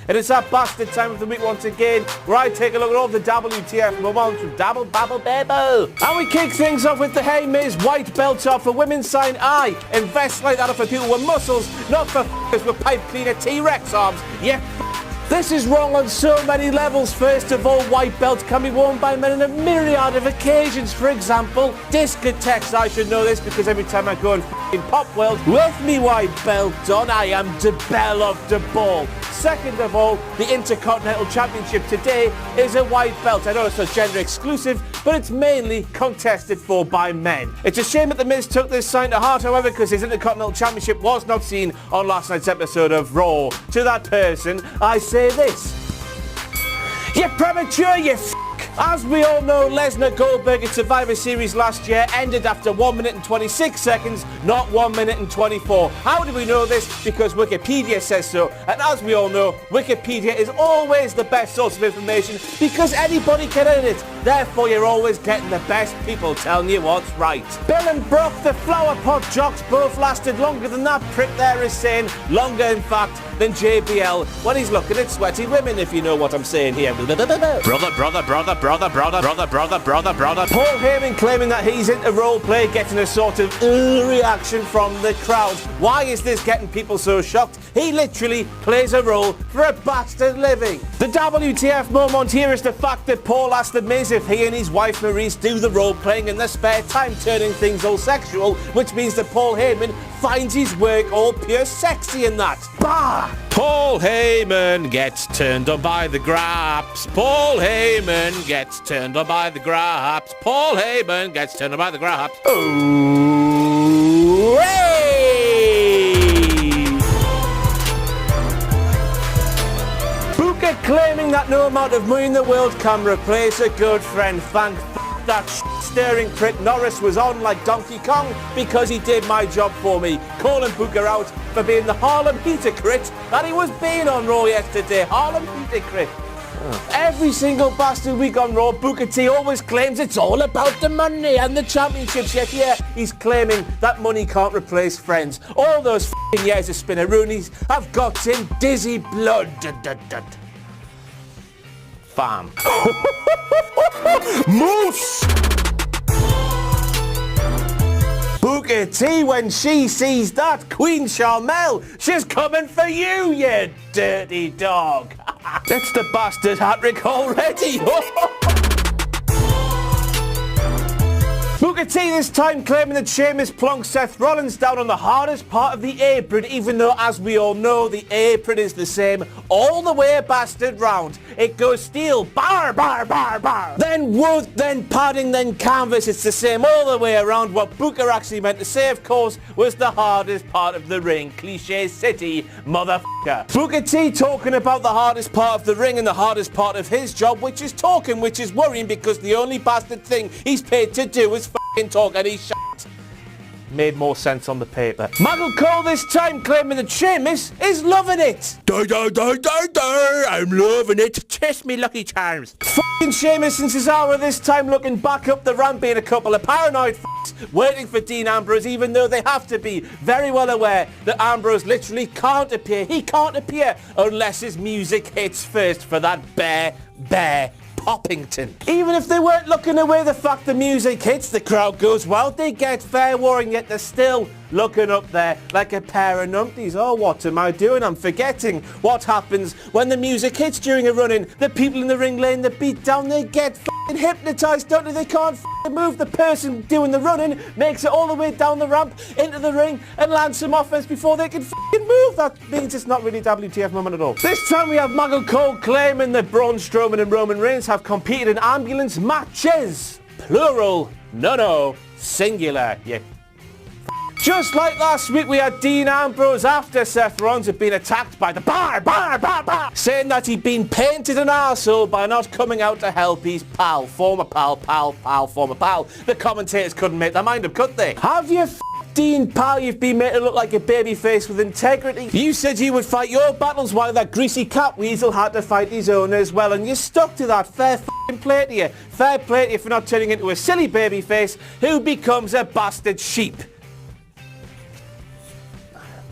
And it's that bastard time of the week once again, where I take a look at all the WTF moments with Dabble Babble Babble. And we kick things off with the Hey Miz white belt off for women's sign I. Invest like that for people with muscles, not for f***ers with pipe cleaner T-Rex arms. Yeah, this is wrong on so many levels. First of all, white belts can be worn by men on a myriad of occasions. For example, discotheques. I should know this because every time I go in f***ing Pop World with me white belt on, I am the belle of the ball. Second of all, the Intercontinental Championship today is a white belt. I know it's not gender exclusive, but it's mainly contested for by men. It's a shame that The Miz took this sign to heart, however, because his Intercontinental Championship was not seen on last night's episode of Raw. To that person, I say this. You're premature, you f***. As we all know, Lesnar Goldberg at Survivor Series last year ended after 1 minute and 26 seconds, not 1 minute and 24. How do we know this? Because Wikipedia says so. And as we all know, Wikipedia is always the best source of information because anybody can edit it. Therefore, you're always getting the best people telling you what's right. Bill and Brock, the flower pot jocks, both lasted longer than that prick there is saying. Longer, in fact, than JBL when he's looking at sweaty women, if you know what I'm saying here. Brother. Paul Heyman claiming that he's into role play, getting a sort of reaction from the crowd. Why is this getting people so shocked? He literally plays a role for a bastard living. The WTF moment here is the fact that Paul asked The Miz if he and his wife Maurice do the role playing in their spare time, turning things all sexual, which means that Paul Heyman finds his work all pure sexy in that. Bah! Paul Heyman gets turned on by the graps. Paul Heyman gets turned on by the graps. Paul Heyman gets turned on by the graps. Oh, hey! Booker claiming that no amount of money in the world can replace a good friend. Thank that stirring prick Norris was on like Donkey Kong because he did my job for me. Calling Booker out for being the Harlem hypocrite that he was being on Raw yesterday. Harlem hypocrite. Every single bastard week on Raw, Booker T always claims it's all about the money and the championships. Yet here, he's claiming that money can't replace friends. All those f***ing years of spinneroonies have got him dizzy blood. Fam. Moose! Booker T, when she sees that, Queen Charmel, she's coming for you, you dirty dog. That's the bastard hat-trick already. Booker T this time claiming that Sheamus plunked Seth Rollins down on the hardest part of the apron, even though, as we all know, the apron is the same all the way bastard round. It goes steel, bar, then wood, then padding, then canvas. It's the same all the way around. What Booker actually meant to say, of course, was the hardest part of the ring. Cliche city, motherfucker. Booker T talking about the hardest part of the ring and the hardest part of his job, which is talking, which is worrying because the only bastard thing he's paid to do is f***ing talk, and he's shit. Made more sense on the paper. Michael Cole this time claiming that Sheamus is loving it. I'm loving it. Test me lucky charms. F***ing Sheamus and Cesaro this time looking back up the ramp being a couple of paranoid f***s waiting for Dean Ambrose, even though they have to be very well aware that Ambrose literally can't appear. He can't appear unless his music hits first for that bear Poppington. Even if they weren't looking away the fact the music hits, the crowd goes wild, they get fair warning, yet they're still looking up there like a pair of numpties. Oh, what am I doing? I'm forgetting what happens when the music hits during a run-in. The people in the ring laying the beat down, they get f***ing hypnotized, don't they? They can't f***ing move. The person doing the run-in makes it all the way down the ramp into the ring and lands some offense before they can f***ing move. That means it's not really a WTF moment at all. This time we have Michael Cole claiming that Braun Strowman and Roman Reigns have competed in ambulance matches. Plural. No, singular. Yeah. Just like last week, we had Dean Ambrose after Seth Rollins had been attacked by the bar, saying that he'd been painted an arsehole by not coming out to help his pal, former pal. The commentators couldn't make their mind up, could they? Have you Dean, pal, you've been made to look like a baby face with integrity. You said you would fight your battles while that greasy cat weasel had to fight his own as well, and you stuck to that. Fair play to you. Fair play to you for not turning into a silly baby face who becomes a bastard sheep.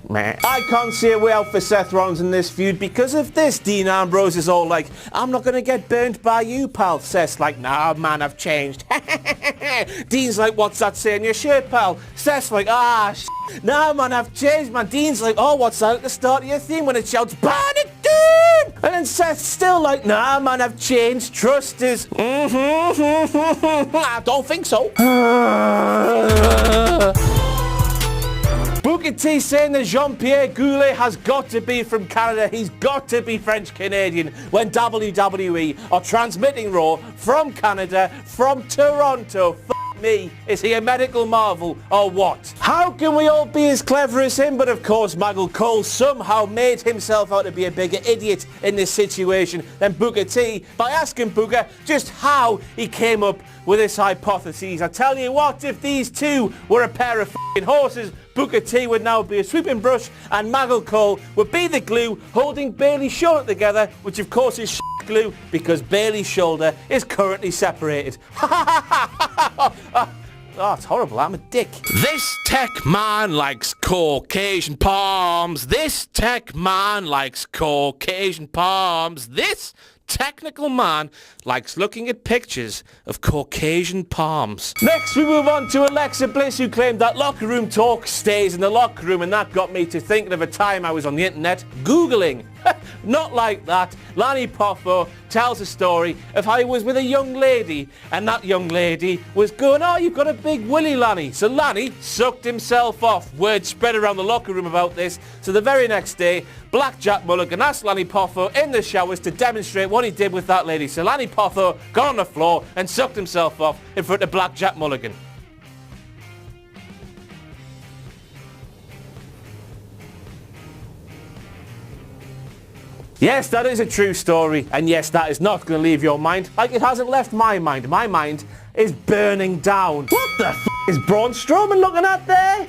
Meh. I can't see a way out for Seth Rollins in this feud because of this. Dean Ambrose is all like, I'm not going to get burnt by you, pal. Seth's like, nah, man, I've changed. Dean's like, what's that say on your shirt, pal? Seth's like, nah, man, I've changed, man. Dean's like, oh, what's that at the start of your theme when it shouts, burn it, Dean? And then Seth's still like, nah, man, I've changed. Trust is, I don't think so. Booker T saying that Jean-Pierre Goulet has got to be from Canada. He's got to be French-Canadian when WWE are transmitting Raw from Canada, from Toronto. Me, is he a medical marvel or what? How can we all be as clever as him? But of course Michael Cole somehow made himself out to be a bigger idiot in this situation than Booker T by asking Booker just how he came up with this hypothesis. I tell you what, if these two were a pair of f***ing horses, Booker T would now be a sweeping brush and Michael Cole would be the glue holding Bayley's shoulder together, which of course is glue because Bayley's shoulder is currently separated. Oh, it's horrible. I'm a dick. This tech man likes Caucasian palms. This tech man likes Caucasian palms. This technical man likes looking at pictures of Caucasian palms. Next we move on to Alexa Bliss, who claimed that locker room talk stays in the locker room, and that got me to thinking of a time I was on the internet Googling. Not like that. Lanny Poffo tells a story of how he was with a young lady, and that young lady was going, oh, you've got a big willy, Lanny. So Lanny sucked himself off. Word spread around the locker room about this. So the very next day, Black Jack Mulligan asked Lanny Poffo in the showers to demonstrate what he did with that lady. So Lanny Poffo got on the floor and sucked himself off in front of Black Jack Mulligan. Yes, that is a true story, and yes, that is not going to leave your mind like it hasn't left my mind. My mind is burning down. What the f*** is Braun Strowman looking at there?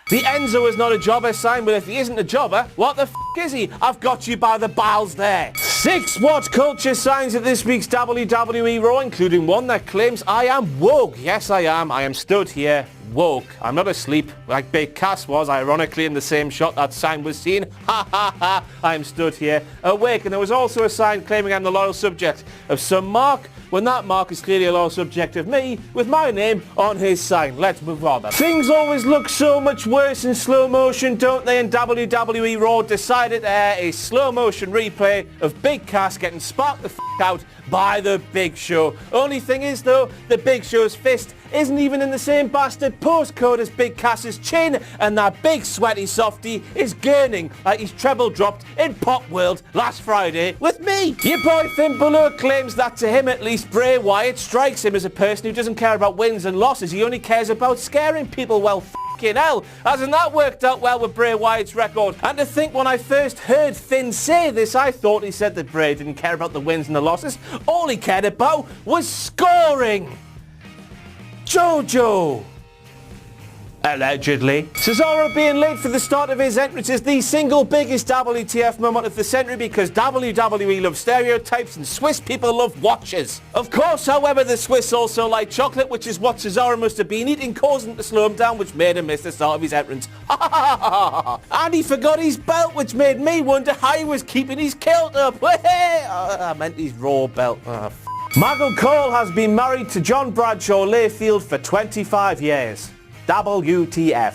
The Enzo is not a jobber sign, but if he isn't a jobber, what the f*** is he? I've got you by the balls there. 6 what culture signs at this week's WWE Raw, including one that claims I am woke. Yes, I am. I am stood here woke. I'm not asleep like Big Cass was, ironically, in the same shot that sign was seen. Ha ha ha. I am stood here awake. And there was also a sign claiming I'm the loyal subject of some mark, when that mark is clearly a loyal subject of me, with my name on his sign. Let's move on then. Things always look so much worse in slow motion, don't they? And WWE Raw decided to air a slow motion replay of Big Cass getting sparked the f*** out by the Big Show. Only thing is though, the Big Show's fist isn't even in the same bastard postcode as Big Cass's chin, and that big sweaty softy is gurning like he's treble dropped in Pop World last Friday with me. Your boy Finn Balor claims that to him at least Bray Wyatt strikes him as a person who doesn't care about wins and losses. He only cares about scaring people. Well, f***ing hell, hasn't that worked out well with Bray Wyatt's record? And to think when I first heard Finn say this, I thought he said that Bray didn't care about the wins and the losses. All he cared about was scoring. Jojo. Allegedly. Cesaro being late for the start of his entrance is the single biggest WTF moment of the century because WWE love stereotypes and Swiss people love watches. Of course, however, the Swiss also like chocolate, which is what Cesaro must have been eating, causing him to slow him down, which made him miss the start of his entrance. And he forgot his belt, which made me wonder how he was keeping his kilt up. I meant his Raw belt. Michael Cole has been married to John Bradshaw Layfield for 25 years. WTF.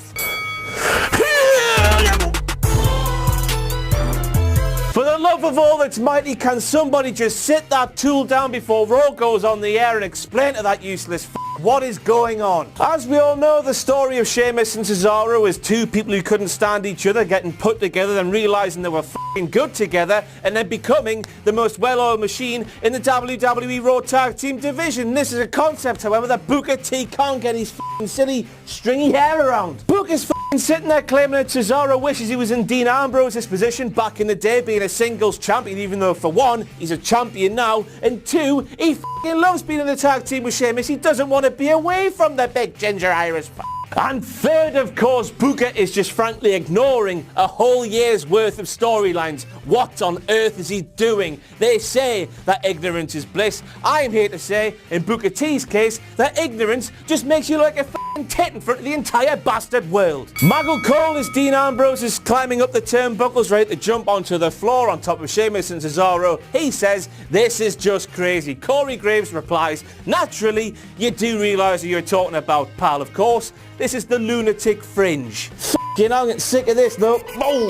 For the love of all that's mighty, can somebody just sit that tool down before Raw goes on the air and explain to that useless what is going on? As we all know, the story of Sheamus and Cesaro is two people who couldn't stand each other getting put together and realizing they were good together and then becoming the most well-oiled machine in the WWE Raw Tag Team division. This is a concept, however, that Booker T can't get his silly stringy hair around. Booker's sitting there claiming that Cesaro wishes he was in Dean Ambrose's position back in the day, being a singles champion, even though for one, he's a champion now, and two, he loves being in the tag team with Sheamus. He doesn't want to be away from the big ginger Irish And third, of course, Booker is just frankly ignoring a whole year's worth of storylines. What on earth is he doing? They say that ignorance is bliss. I am here to say, in Booker T's case, that ignorance just makes you like a tit in front of the entire bastard world. Maggle Cole as Dean Ambrose is climbing up the turnbuckles ready to jump onto the floor on top of Sheamus and Cesaro. He says, "This is just crazy." Corey Graves replies, "Naturally, you do realise who you're talking about, pal, of course. This is the lunatic fringe." F***ing I'm getting sick of this though. Oh.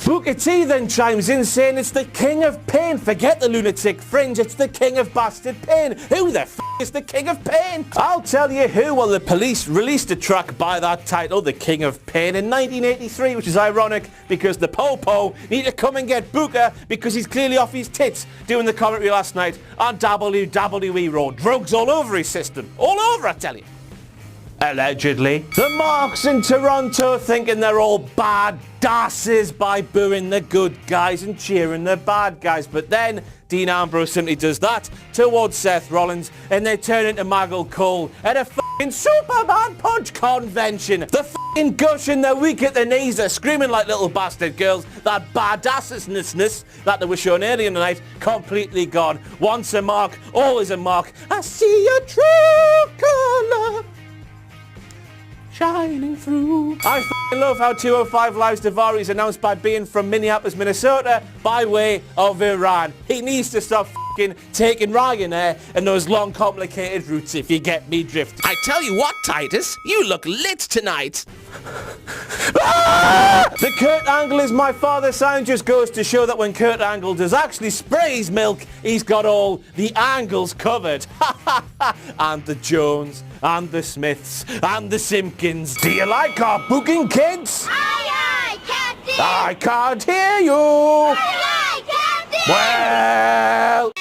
Booker T then chimes in saying it's the king of pain. Forget the lunatic fringe, it's the king of bastard pain. Who the f*** is the king of pain? I'll tell you who. Well, the Police released a track by that title, The King of Pain, in 1983, which is ironic because the Po-Po need to come and get Booker because he's clearly off his tits doing the commentary last night on WWE Raw. Drugs all over his system. All over, I tell you. Allegedly. The marks in Toronto thinking they're all badasses by booing the good guys and cheering the bad guys. But then Dean Ambrose simply does that towards Seth Rollins and they turn into Maggle Cole at a f***ing Superman Punch convention. The f***ing gush and they're weak at the knees. They're screaming like little bastard girls. That badassness that they were shown earlier in the night, completely gone. Once a mark, always a mark. I see your true colour shining through. I f***ing love how 205 Live's Daivari is announced by being from Minneapolis, Minnesota by way of Iran. He needs to stop f***ing taking Ryanair and those long complicated routes, if you get me drift. I tell you what, Titus, you look lit tonight. The Kurt Angle is my father sign just goes to show that when Kurt Angle does actually spray his milk, he's got all the angles covered. And the Jones, and the Smiths, and the Simpkins. Do you like our booking, kids? Aye, aye, Captain! I can't hear you! Aye, aye, Captain!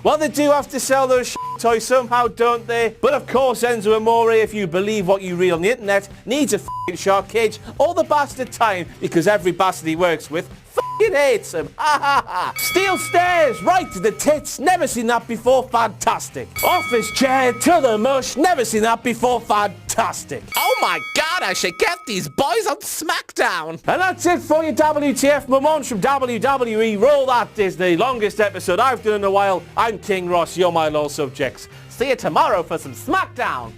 Well, they do have to sell those toys somehow, don't they? But of course, Enzo Amore, if you believe what you read on the internet, needs a f***ing shark cage all the bastard time because every bastard he works with f***ing hates him. Ha ha ha. Steel stairs right to the tits. Never seen that before. Fantastic. Office chair to the mush. Never seen that before. Fantastic. Oh my god, I should get these boys on SmackDown. And that's it for your WTF moments from WWE. Roll that is the longest episode I've done in a while. I'm King Ross, you're my loyal subjects. See you tomorrow for some SmackDown.